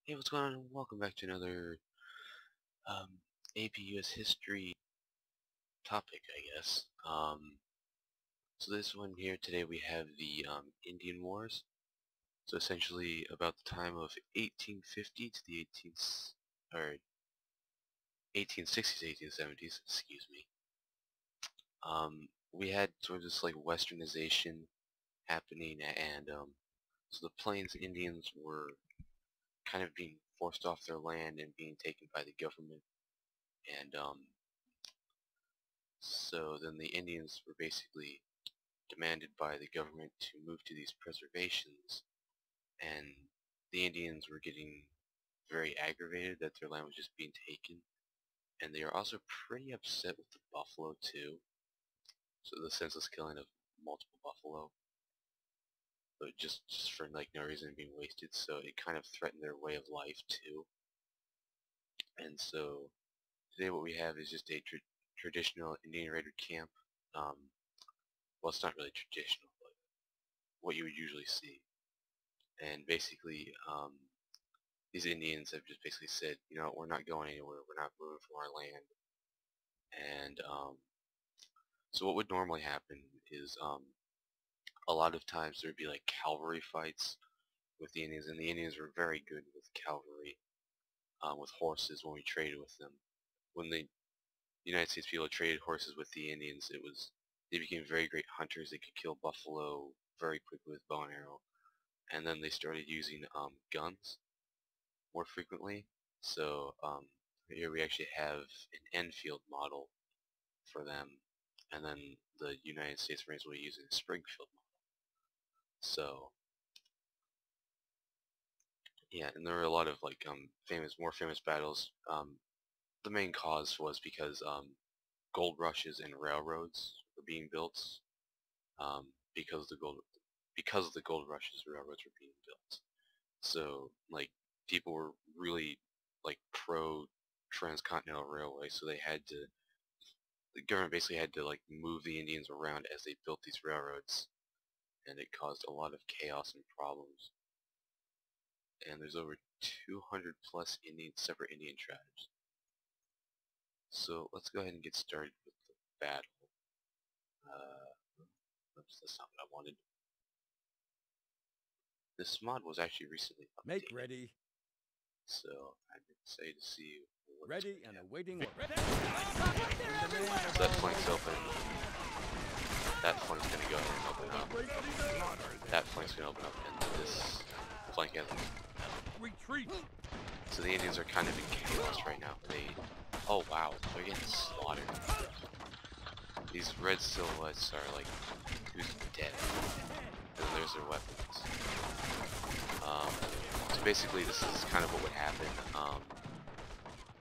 Hey, what's going on? Welcome back to another APUS history topic, I guess. So this one here today we have the Indian Wars. So essentially about the time of 1850 to the 1860s, 1870s, excuse me. We had sort of this like westernization happening, and so the Plains Indians were kind of being forced off their land and being taken by the government. And so then the Indians were basically demanded by the government to move to these preservations, and the Indians were getting very aggravated that their land was just being taken, and they are also pretty upset with the buffalo too. So the senseless killing of multiple buffalo, but just for like no reason being wasted, so it kind of threatened their way of life too. And so today what we have is just a traditional Indian Raider camp. Well, it's not really traditional, but what you would usually see. And basically, these Indians have just basically said, you know, we're not going anywhere. We're not moving from our land. And so what would normally happen is a lot of times there would be like cavalry fights with the Indians, and the Indians were very good with cavalry, with horses when we traded with them. When the United States people traded horses with the Indians, they became very great hunters. They could kill buffalo very quickly with bow and arrow. And then they started using guns more frequently. So here we actually have an Enfield model for them, and then the United States Marines will be using a Springfield model. So yeah, and there were a lot of like more famous battles. The main cause was because gold rushes and railroads were being built. Um, because of the gold rushes, railroads were being built. So like people were really like pro transcontinental railway, so the government basically had to like move the Indians around as they built these railroads, and it caused a lot of chaos and problems. And there's over 200 plus separate Indian tribes. So let's go ahead and get started with the battle. Oops, that's not what I wanted. This mod was actually recently updated. Make ready. So I'm excited to see what's ready and awaiting order. So that flank's open. That flank's gonna go ahead and open up. That flank's gonna open up, and this flank has Retreat. So the Indians are kind of in chaos right now. Oh wow, they're getting slaughtered. These red silhouettes are like, who's dead? And then there's their weapons. So basically this is kind of what would happen.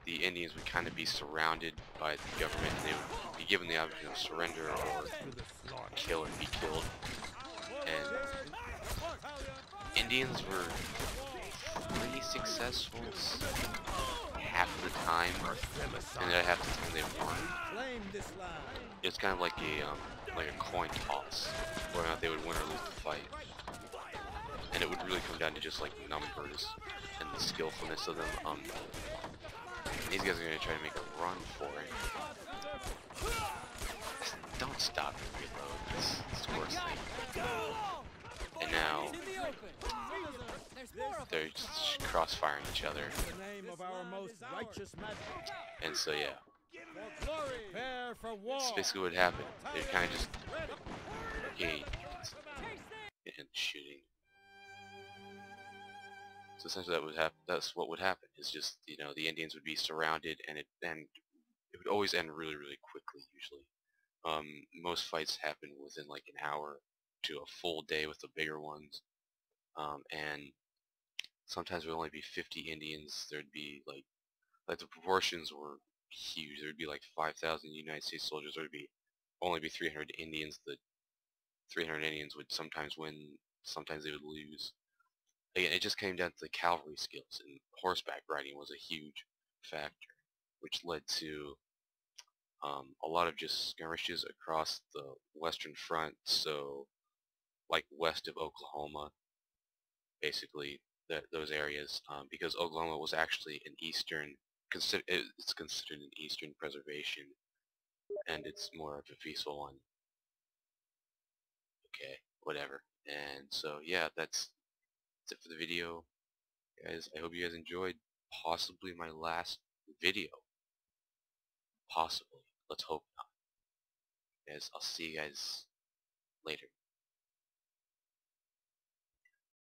The Indians would kind of be surrounded by the government, and they would be given the option of surrender or kill and be killed. And Indians were pretty successful half of the time, and then half the time they weren't. It's kind of like a coin toss, whether or not they would win or lose the fight. And it would really come down to just like numbers and the skillfulness of them. These guys are going to try to make a run for it. Don't stop and reload. It's the worst thing. And now they're just cross-firing each other. And so yeah, that's basically what happened. They kind of just and shooting. So essentially that's what would happen. Is just, you know, the Indians would be surrounded, and it would always end really, really quickly usually. Most fights happen within like an hour to a full day with the bigger ones. And sometimes there would only be 50 Indians. There'd be like the proportions were huge. There'd be like 5,000 United States soldiers. There'd only be 300 Indians. The 300 Indians would sometimes win, sometimes they would lose. Again, it just came down to the cavalry skills, and horseback riding was a huge factor, which led to a lot of just skirmishes across the western front. So like west of Oklahoma, basically those areas because Oklahoma was actually an eastern. It's considered an eastern preservation, and it's more of a peaceful one. Okay, whatever. And so yeah, that's it for the video, guys. I hope you guys enjoyed. Possibly my last video. Possibly. Let's hope not. Guys, I'll see you guys later.